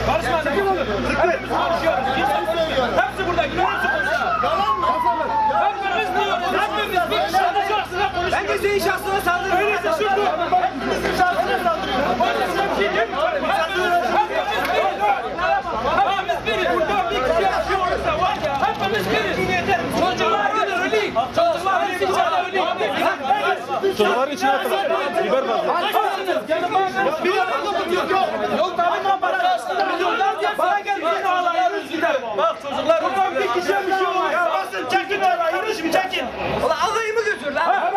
Barışma. Hepimiz konuşuyoruz. Hepsi burada. Hepsi konuşuyor. Yalan mı? Hepimiz diyoruz. Hepimiz bir kişinin şahsına konuşuyoruz. Ben senin şahsına saldırıyorum. Öyleyse şimdi. Hepimizin şahsına saldırıyorlar. Hepimiz biriz. Burada bir kişi yaşıyor olursa var ya. Hepimiz biriz. Çocuklar ölü. Çocuklar ölü. Çocukların içine atın. Biber var. Bir yana kapatıyor. Yok tamam para. Milyonlarca para geldi. Ağlayarız gider. Bak çocuklar buradan bir kişiye bir şey olur. Ya basın çekin kardeşim çekin. Ulan alayımı götür lan.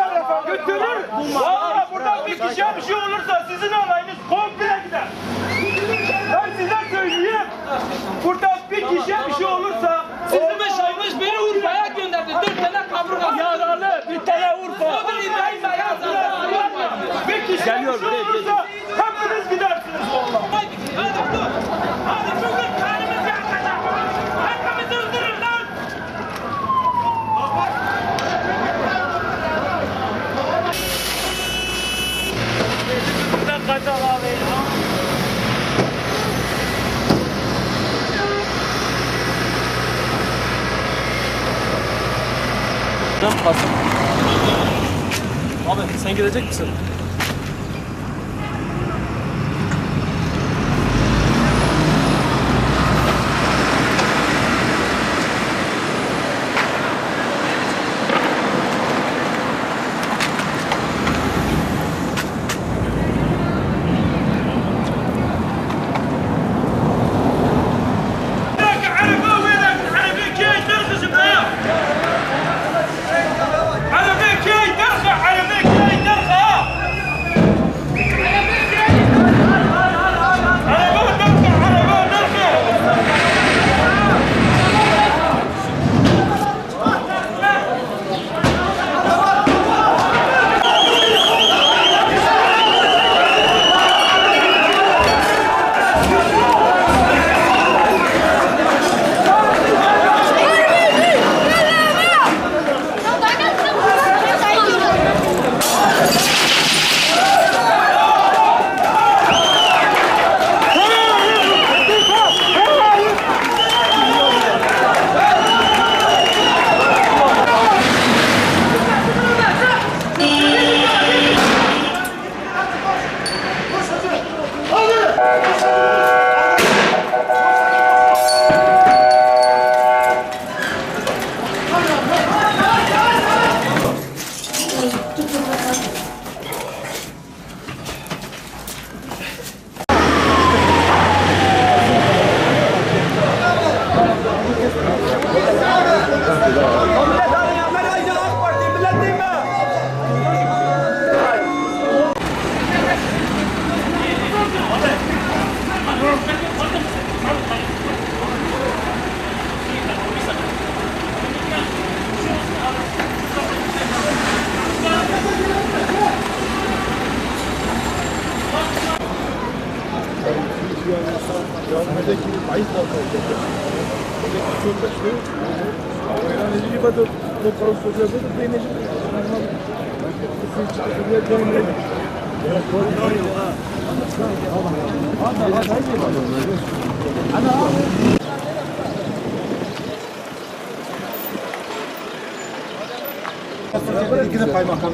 Götürür. Valla buradan bir kişiye bir şey olursa sizin alayınız komple gider. Ben size söyleyeyim. Buradan bir kişiye bir şey olursa Sizin meşaymış beni Urfa'ya gönderdi. 4 tane kaburga. yaralı bir tane Urfa. O da İbrahim Bey'e Bir kişiye bir şey olursa hepiniz gidersiniz valla. Hadi dur. Hadi bugün karnımız yakacak. Hepimizi öldürün lan. Buradan kaçalım abi. Abi sen gidecek misin? İkide kaymakam.